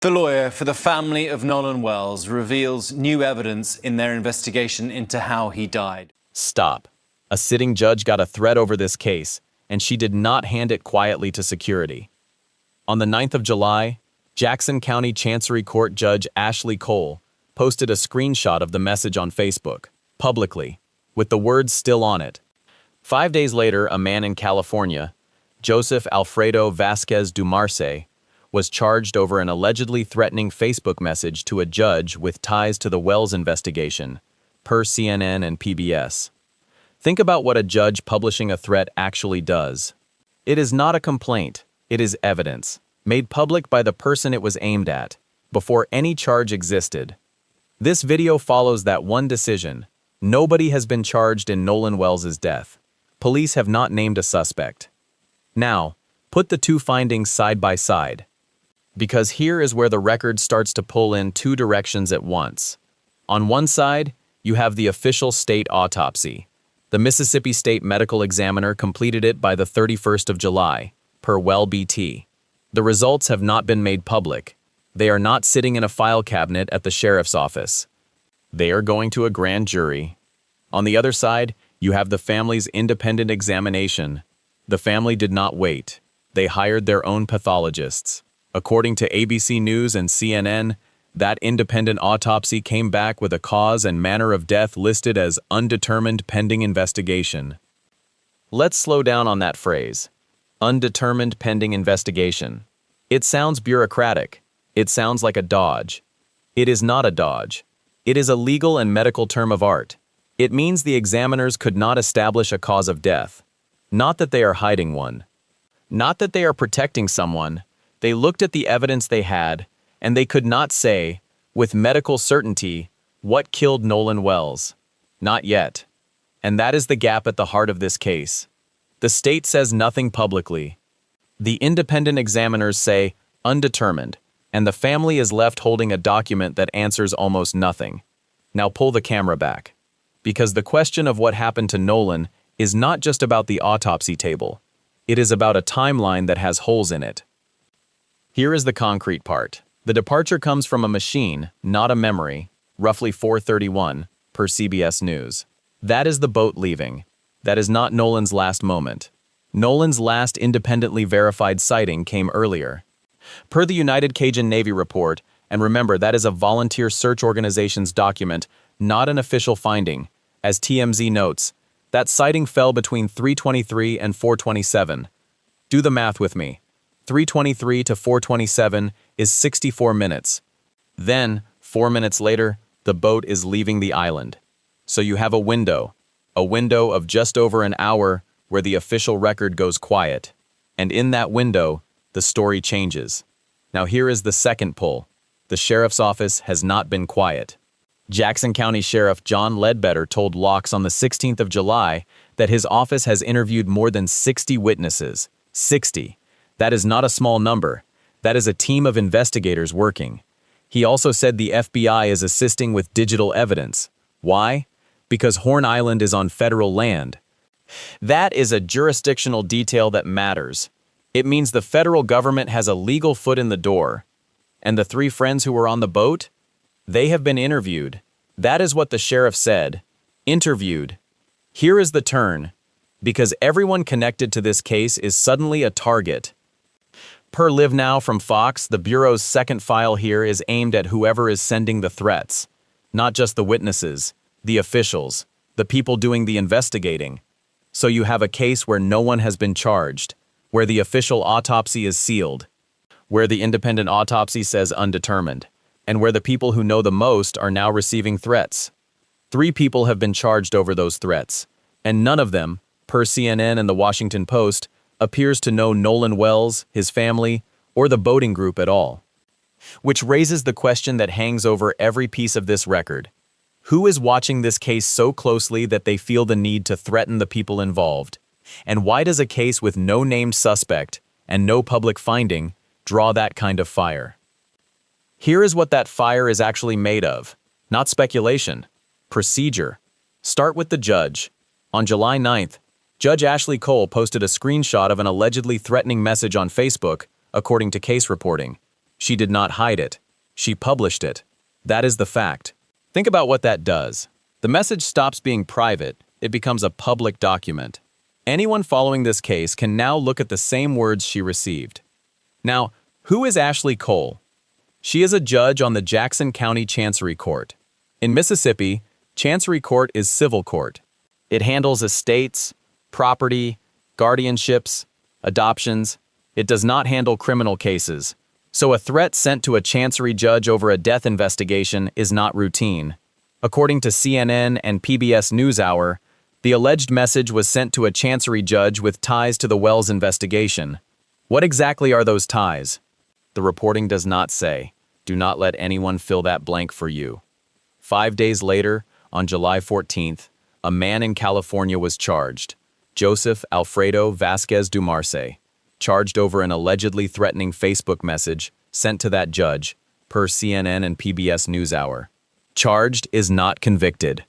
The lawyer for the family of Nolan Wells reveals new evidence in their investigation into how he died. Stop. A sitting judge got a threat over this case, and she did not hand it quietly to security. On the 9th of July, Jackson County Chancery Court Judge Ashley Cole posted a screenshot of the message on Facebook, publicly, with the words still on it. 5 days later, a man in California, Joseph Alfredo Vasquez Dumarce, was charged over an allegedly threatening Facebook message to a judge with ties to the Wells investigation, per CNN and PBS. Think about what a judge publishing a threat actually does. It is not a complaint, it is evidence, made public by the person it was aimed at, before any charge existed. This video follows that one decision. Nobody has been charged in Nolan Wells' death. Police have not named a suspect. Now, put the two findings side by side. Because here is where the record starts to pull in two directions at once. On one side, you have the official state autopsy. The Mississippi State Medical Examiner completed it by the 31st of July, per WLBT. The results have not been made public. They are not sitting in a file cabinet at the sheriff's office. They are going to a grand jury. On the other side, you have the family's independent examination. The family did not wait. They hired their own pathologists. According to ABC News and CNN, that independent autopsy came back with a cause and manner of death listed as undetermined pending investigation. Let's slow down on that phrase. Undetermined pending investigation. It sounds bureaucratic. It sounds like a dodge. It is not a dodge. It is a legal and medical term of art. It means the examiners could not establish a cause of death. Not that they are hiding one. Not that they are protecting someone. They looked at the evidence they had, and they could not say, with medical certainty, what killed Nolan Wells. Not yet. And that is the gap at the heart of this case. The state says nothing publicly. The independent examiners say undetermined, and the family is left holding a document that answers almost nothing. Now pull the camera back. Because the question of what happened to Nolan is not just about the autopsy table. It is about a timeline that has holes in it. Here is the concrete part. The departure comes from a machine, not a memory, roughly 4:31, per CBS News. That is the boat leaving. That is not Nolan's last moment. Nolan's last independently verified sighting came earlier. Per the United Cajun Navy report, and remember that is a volunteer search organization's document, not an official finding, as TMZ notes, that sighting fell between 3:23 and 4:27. Do the math with me. 3:23 to 4:27 is 64 minutes. Then, 4 minutes later, the boat is leaving the island. So you have a window of just over an hour where the official record goes quiet. And in that window, the story changes. Now here is the second pull. The sheriff's office has not been quiet. Jackson County Sheriff John Ledbetter told Locks on the 16th of July that his office has interviewed more than 60 witnesses. 60. That is not a small number. That is a team of investigators working. He also said the FBI is assisting with digital evidence. Why? Because Horn Island is on federal land. That is a jurisdictional detail that matters. It means the federal government has a legal foot in the door. And the three friends who were on the boat? They have been interviewed. That is what the sheriff said. Interviewed. Here is the turn. Because everyone connected to this case is suddenly a target. Per LiveNOW from Fox, the Bureau's second file here is aimed at whoever is sending the threats. Not just the witnesses, the officials, the people doing the investigating. So you have a case where no one has been charged, where the official autopsy is sealed, where the independent autopsy says undetermined, and where the people who know the most are now receiving threats. 3 people have been charged over those threats, and none of them, per CNN and the Washington Post, appears to know Nolan Wells, his family, or the boating group at all. Which raises the question that hangs over every piece of this record. Who is watching this case so closely that they feel the need to threaten the people involved? And why does a case with no named suspect and no public finding draw that kind of fire? Here is what that fire is actually made of. Not speculation. Procedure. Start with the judge. On July 9th, Judge Ashley Cole posted a screenshot of an allegedly threatening message on Facebook, according to case reporting. She did not hide it. She published it. That is the fact. Think about what that does. The message stops being private. It becomes a public document. Anyone following this case can now look at the same words she received. Now, who is Ashley Cole? She is a judge on the Jackson County Chancery Court. In Mississippi, Chancery Court is civil court. It handles estates, property, guardianships, adoptions. It does not handle criminal cases. So a threat sent to a chancery judge over a death investigation is not routine. According to CNN and PBS NewsHour, the alleged message was sent to a chancery judge with ties to the Wells investigation. What exactly are those ties? The reporting does not say. Do not let anyone fill that blank for you. 5 days later, on July 14th, a man in California was charged, Joseph Alfredo Vasquez Dumarce, charged over an allegedly threatening Facebook message sent to that judge, per CNN and PBS NewsHour. Charged is not convicted.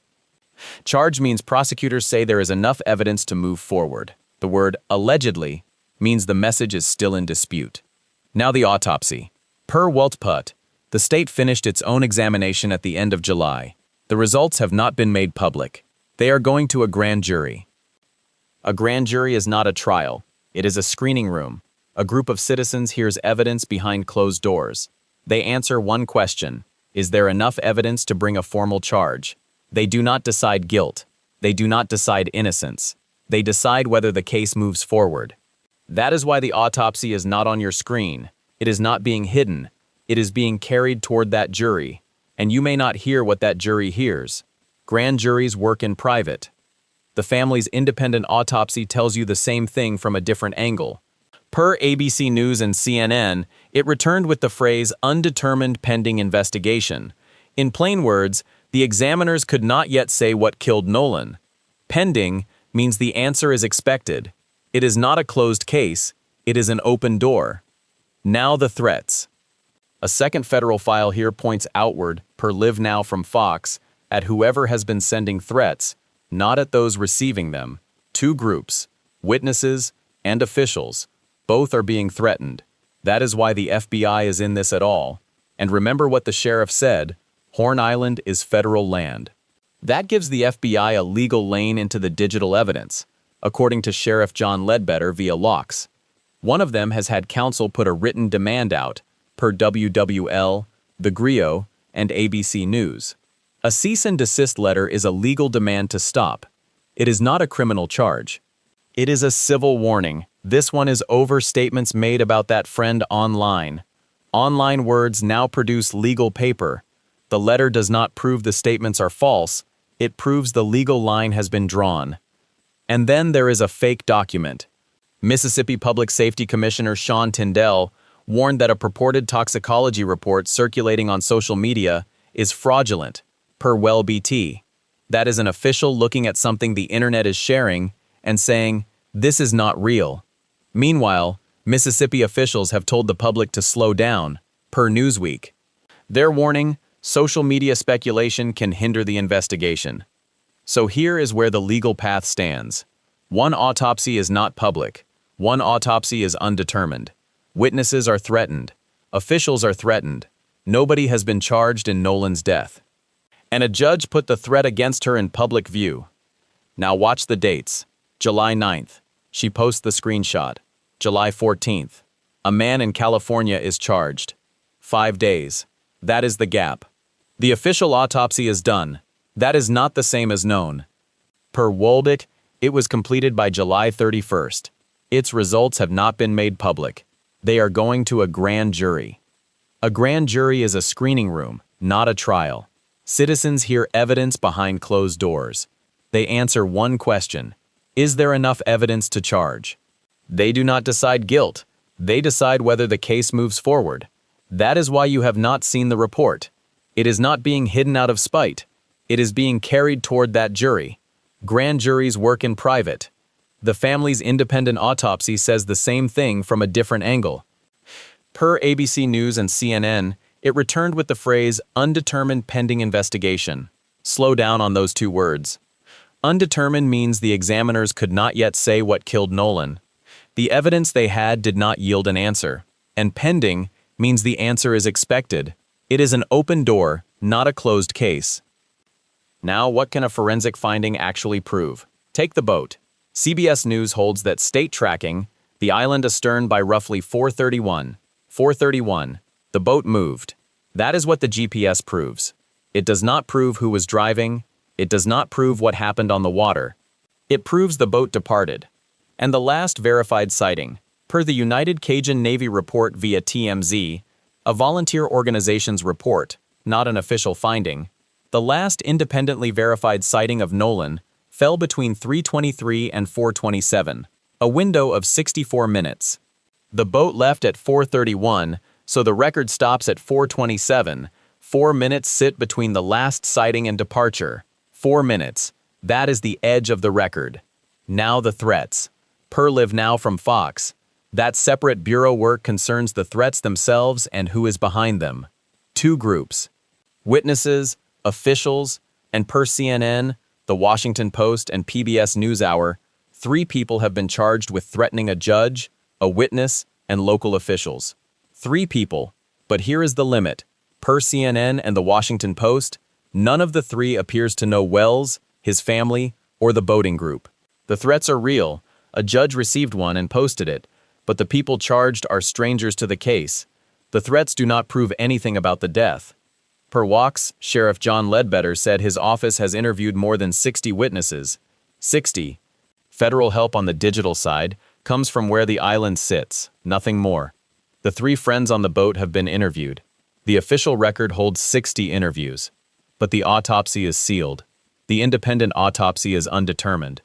Charged means prosecutors say there is enough evidence to move forward. The word allegedly means the message is still in dispute. Now the autopsy. Per WLBT, the state finished its own examination at the end of July. The results have not been made public. They are going to a grand jury. A grand jury is not a trial. It is a screening room. A group of citizens hears evidence behind closed doors. They answer one question: is there enough evidence to bring a formal charge? They do not decide guilt. They do not decide innocence. They decide whether the case moves forward. That is why the autopsy is not on your screen. It is not being hidden. It is being carried toward that jury, and you may not hear what that jury hears. Grand juries work in private. The family's independent autopsy tells you the same thing from a different angle. Per ABC News and CNN, it returned with the phrase undetermined pending investigation. In plain words, the examiners could not yet say what killed Nolan. Pending means the answer is expected. It is not a closed case. It is an open door. Now the threats. A second federal file here points outward, per LiveNOW from Fox, at whoever has been sending threats, not at those receiving them. Two groups, witnesses and officials, both are being threatened. That is why the FBI is in this at all. And remember what the sheriff said, Horn Island is federal land. That gives the FBI a legal lane into the digital evidence, according to Sheriff John Ledbetter via Locks. One of them has had counsel put a written demand out, per WWL, The Grio, and ABC News. A cease and desist letter is a legal demand to stop. It is not a criminal charge. It is a civil warning. This one is over statements made about that friend online. Online words now produce legal paper. The letter does not prove the statements are false. It proves the legal line has been drawn. And then there is a fake document. Mississippi Public Safety Commissioner Sean Tindell warned that a purported toxicology report circulating on social media is fraudulent, per WLBT. That is an official looking at something the internet is sharing and saying, this is not real. Meanwhile, Mississippi officials have told the public to slow down, per Newsweek. They're warning, social media speculation can hinder the investigation. So here is where the legal path stands. One autopsy is not public. One autopsy is undetermined. Witnesses are threatened. Officials are threatened. Nobody has been charged in Nolan's death. And a judge put the threat against her in public view. Now watch the dates. July 9th. She posts the screenshot. July 14th. A man in California is charged. 5 days. That is the gap. The official autopsy is done. That is not the same as known. Per WLBT, it was completed by July 31st. Its results have not been made public. They are going to a grand jury. A grand jury is a screening room, not a trial. Citizens hear evidence behind closed doors. They answer one question: is there enough evidence to charge? They do not decide guilt. They decide whether the case moves forward. That is why you have not seen the report. It is not being hidden out of spite. It is being carried toward that jury. Grand juries work in private. The family's independent autopsy says the same thing from a different angle. Per ABC News and CNN, it returned with the phrase undetermined pending investigation. Slow down on those two words. Undetermined means the examiners could not yet say what killed Nolan. The evidence they had did not yield an answer. And pending means the answer is expected. It is an open door, not a closed case. Now, what can a forensic finding actually prove? Take the boat. CBS News holds that state tracking the island astern by roughly 4:31. The boat moved. That is what the GPS proves. It does not prove who was driving. It does not prove what happened on the water. It proves the boat departed. And the last verified sighting, per the United Cajun Navy report via TMZ, a volunteer organization's report, not an official finding, the last independently verified sighting of Nolan fell between 3:23 and 4:27, a window of 64 minutes. The boat left at 4:31, so the record stops at 4:27. 4 minutes sit between the last sighting and departure. 4 minutes. That is the edge of the record. Now the threats. Per LiveNOW from Fox. That separate bureau work concerns the threats themselves and who is behind them. 2 groups. Witnesses, officials, and per CNN, the Washington Post and PBS NewsHour, 3 people have been charged with threatening a judge, a witness, and local officials. 3 people, but here is the limit. Per CNN and the Washington Post, none of the 3 appears to know Wells, his family, or the boating group. The threats are real. A judge received one and posted it, but the people charged are strangers to the case. The threats do not prove anything about the death. Per Wax, Sheriff John Ledbetter said his office has interviewed more than 60 witnesses. 60. Federal help on the digital side comes from where the island sits, nothing more. The 3 friends on the boat have been interviewed. The official record holds 60 interviews. But the autopsy is sealed. The independent autopsy is undetermined.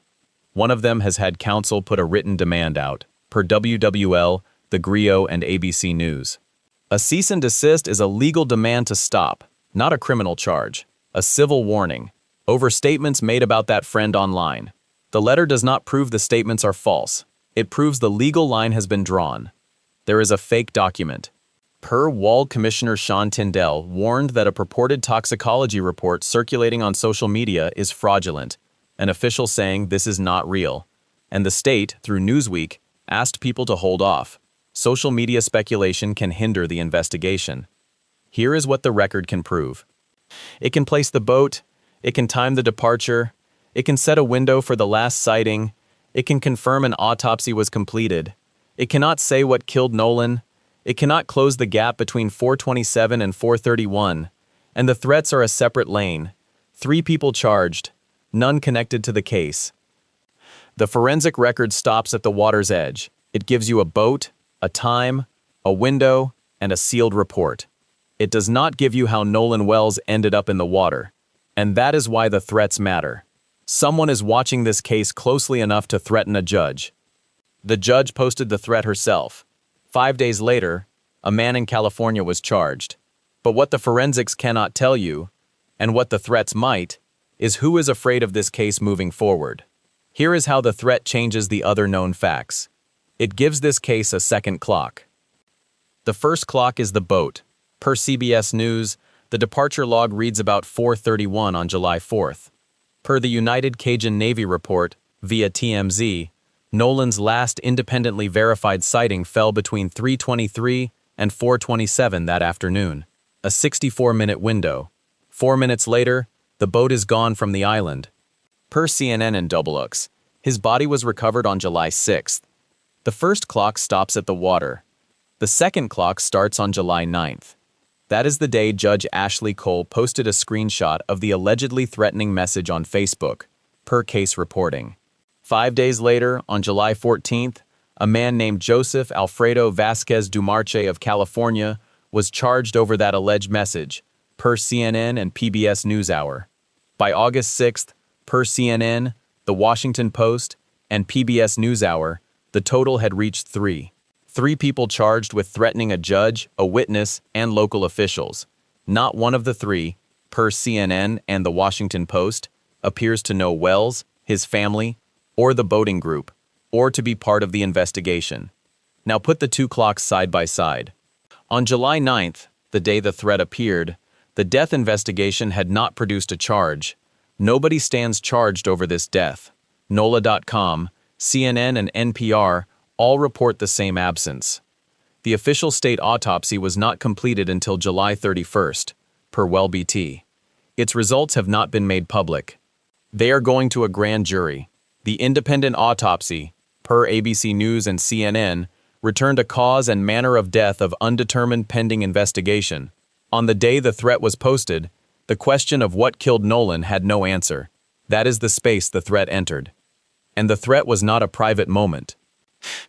One of them has had counsel put a written demand out, per WWL, The Grio, and ABC News. A cease and desist is a legal demand to stop, not a criminal charge. A civil warning. Over statements made about that friend online. The letter does not prove the statements are false. It proves the legal line has been drawn. There is a fake document. Per WLBT Commissioner Sean Tyndall warned that a purported toxicology report circulating on social media is fraudulent, an official saying this is not real. And the state, through Newsweek, asked people to hold off. Social media speculation can hinder the investigation. Here is what the record can prove. It can place the boat, it can time the departure, it can set a window for the last sighting, it can confirm an autopsy was completed. It cannot say what killed Nolan. It cannot close the gap between 4:27 and 4:31. And the threats are a separate lane. 3 people charged, none connected to the case. The forensic record stops at the water's edge. It gives you a boat, a time, a window, and a sealed report. It does not give you how Nolan Wells ended up in the water. And that is why the threats matter. Someone is watching this case closely enough to threaten a judge. The judge posted the threat herself. 5 days later, a man in California was charged. But what the forensics cannot tell you, and what the threats might, is who is afraid of this case moving forward. Here is how the threat changes the other known facts. It gives this case a second clock. The first clock is the boat. Per CBS News, the departure log reads about 4:31 on July 4th. Per the United Cajun Navy report, via TMZ, Nolan's last independently verified sighting fell between 3:23 and 4:27 that afternoon, a 64-minute window. 4 minutes later, the boat is gone from the island. Per CNN and WLBT, his body was recovered on July 6th. The first clock stops at the water. The second clock starts on July 9th. That is the day Judge Ashley Cole posted a screenshot of the allegedly threatening message on Facebook, per case reporting. 5 days later, on July 14th, a man named Joseph Alfredo Vasquez Dumarche of California was charged over that alleged message, per CNN and PBS NewsHour. By August 6th, per CNN, the Washington Post, and PBS NewsHour, the total had reached 3. 3 people charged with threatening a judge, a witness, and local officials. Not one of the 3, per CNN and the Washington Post, appears to know Wells, his family, or the boating group, or to be part of the investigation. Now put the 2 clocks side by side. On July 9th, the day the threat appeared, the death investigation had not produced a charge. Nobody stands charged over this death. NOLA.com, CNN, and NPR all report the same absence. The official state autopsy was not completed until July 31st, per WLBT. Its results have not been made public. They are going to a grand jury. The independent autopsy, per ABC News and CNN, returned a cause and manner of death of undetermined pending investigation. On the day the threat was posted, the question of what killed Nolan had no answer. That is the space the threat entered. And the threat was not a private moment.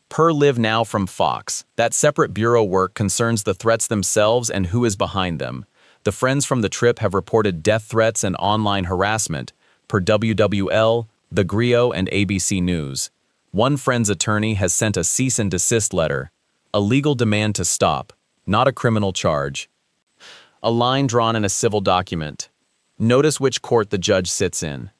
Per LiveNOW from Fox, that separate bureau work concerns the threats themselves and who is behind them. The friends from the trip have reported death threats and online harassment, per WWL, The Grio, and ABC News. One friend's attorney has sent a cease and desist letter, a legal demand to stop, not a criminal charge. A line drawn in a civil document. Notice which court the judge sits in.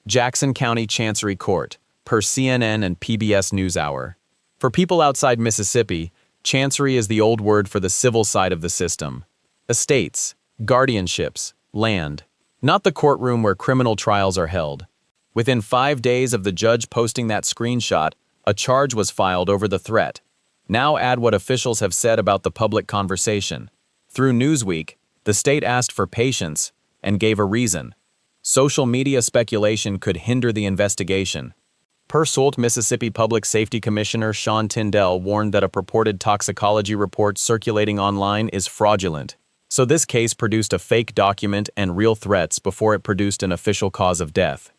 Jackson County Chancery Court, per CNN and PBS NewsHour. For people outside Mississippi, chancery is the old word for the civil side of the system. Estates, guardianships, land. Not the courtroom where criminal trials are held. Within 5 days of the judge posting that screenshot, a charge was filed over the threat. Now add what officials have said about the public conversation. Through Newsweek, the state asked for patience and gave a reason. Social media speculation could hinder the investigation. Per Salt, Mississippi Public Safety Commissioner Sean Tyndall warned that a purported toxicology report circulating online is fraudulent. So this case produced a fake document and real threats before it produced an official cause of death.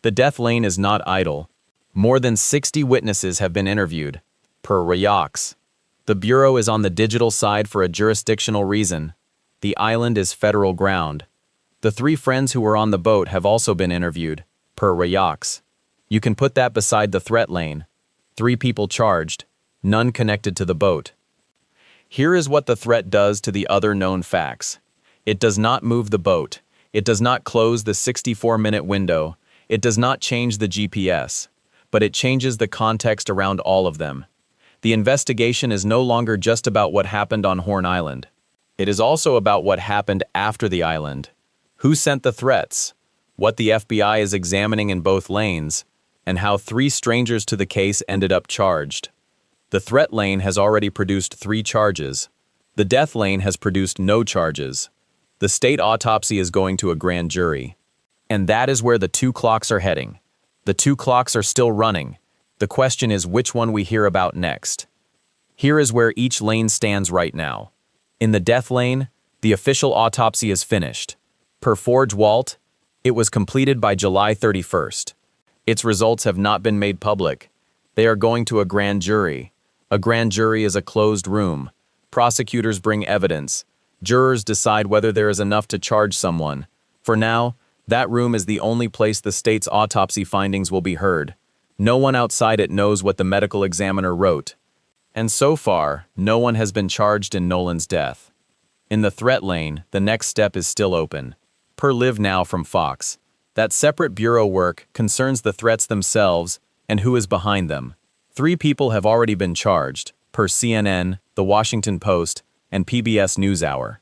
The death lane is not idle. More than 60 witnesses have been interviewed, per Rayox. The Bureau is on the digital side for a jurisdictional reason. The island is federal ground. The 3 friends who were on the boat have also been interviewed, per Rayox. You can put that beside the threat lane. 3 people charged, none connected to the boat. Here is what the threat does to the other known facts. It does not move the boat. It does not close the 64-minute window. It does not change the GPS. But it changes the context around all of them. The investigation is no longer just about what happened on Horn Island. It is also about what happened after the island. Who sent the threats? What the FBI is examining in both lanes, and how 3 strangers to the case ended up charged. The threat lane has already produced 3 charges. The death lane has produced no charges. The state autopsy is going to a grand jury. And that is where the 2 clocks are heading. The 2 clocks are still running. The question is which one we hear about next. Here is where each lane stands right now. In the death lane, the official autopsy is finished. Per Forge Walt, it was completed by July 31st. Its results have not been made public. They are going to a grand jury. A grand jury is a closed room. Prosecutors bring evidence. Jurors decide whether there is enough to charge someone. For now, that room is the only place the state's autopsy findings will be heard. No one outside it knows what the medical examiner wrote. And so far, no one has been charged in Nolan's death. In the threat lane, the next step is still open. Per LiveNOW from Fox. That separate bureau work concerns the threats themselves and who is behind them. 3 people have already been charged, per CNN, The Washington Post, and PBS NewsHour.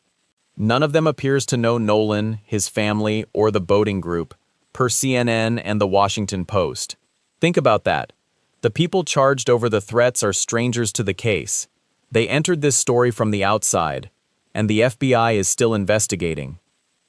None of them appears to know Nolan, his family, or the boating group, per CNN and The Washington Post. Think about that. The people charged over the threats are strangers to the case. They entered this story from the outside, and the FBI is still investigating.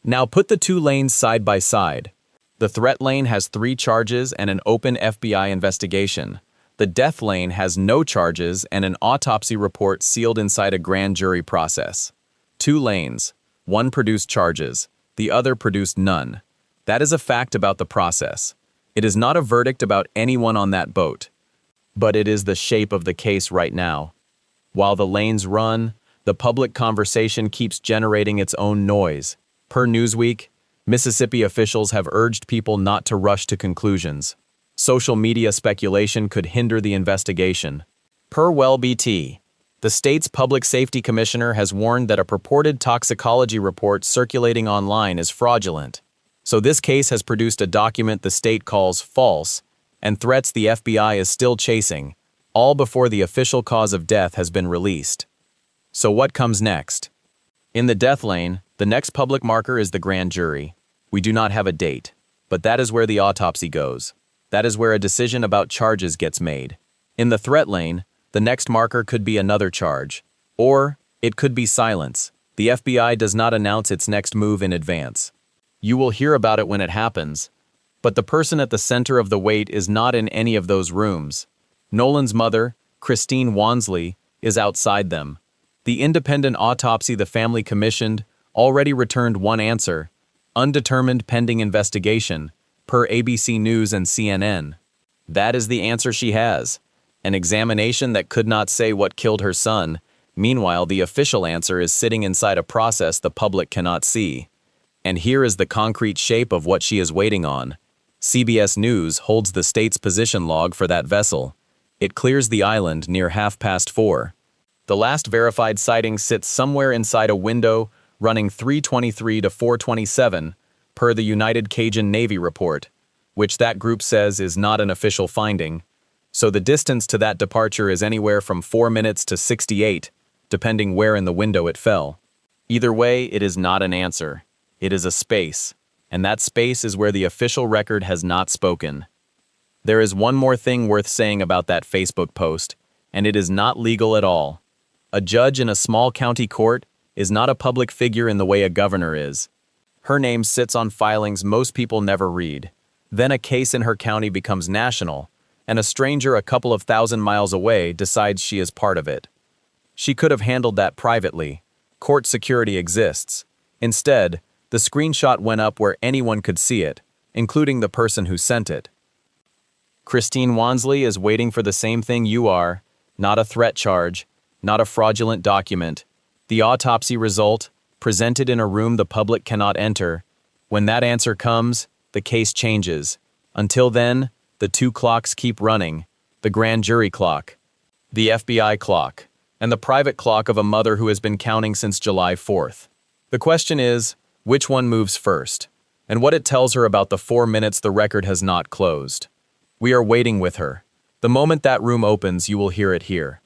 Now put the 2 lanes side by side. The threat lane has 3 charges and an open FBI investigation. The death lane has no charges and an autopsy report sealed inside a grand jury process. 2 lanes. One produced charges. The other produced none. That is a fact about the process. It is not a verdict about anyone on that boat. But it is the shape of the case right now. While the lanes run, the public conversation keeps generating its own noise. Per Newsweek, Mississippi officials have urged people not to rush to conclusions. Social media speculation could hinder the investigation. Per WLBT, the state's public safety commissioner has warned that a purported toxicology report circulating online is fraudulent. So this case has produced a document the state calls false and threats the FBI is still chasing, all before the official cause of death has been released. So what comes next? In the death lane, the next public marker is the grand jury. We do not have a date, but that is where the autopsy goes. That is where a decision about charges gets made. In the threat lane, the next marker could be another charge. Or it could be silence. The FBI does not announce its next move in advance. You will hear about it when it happens. But the person at the center of the wait is not in any of those rooms. Nolan's mother, Christine Wansley, is outside them. The independent autopsy the family commissioned already returned one answer: undetermined pending investigation, per ABC News and CNN. That is the answer she has. An examination that could not say what killed her son. Meanwhile, the official answer is sitting inside a process the public cannot see. And here is the concrete shape of what she is waiting on. CBS News holds the state's position log for that vessel. It clears the island near 4:30. The last verified sighting sits somewhere inside a window running 323 to 427, per the United Cajun Navy report, which that group says is not an official finding. So the distance to that departure is anywhere from 4 minutes to 68, depending where in the window it fell. Either way, it is not an answer. It is a space, and that space is where the official record has not spoken. There is one more thing worth saying about that Facebook post, and it is not legal at all. A judge in a small county court is not a public figure in the way a governor is. Her name sits on filings most people never read. Then a case in her county becomes national, and a stranger a couple of thousand miles away decides she is part of it. She could have handled that privately. Court security exists. Instead, the screenshot went up where anyone could see it, including the person who sent it. Christine Wansley is waiting for the same thing you are, not a threat charge, not a fraudulent document. The autopsy result, presented in a room the public cannot enter. When that answer comes, the case changes. Until then, the two clocks keep running: the grand jury clock, the FBI clock, and the private clock of a mother who has been counting since July 4th. The question is, which one moves first, and what it tells her about the 4 minutes the record has not closed. We are waiting with her. The moment that room opens, you will hear it here.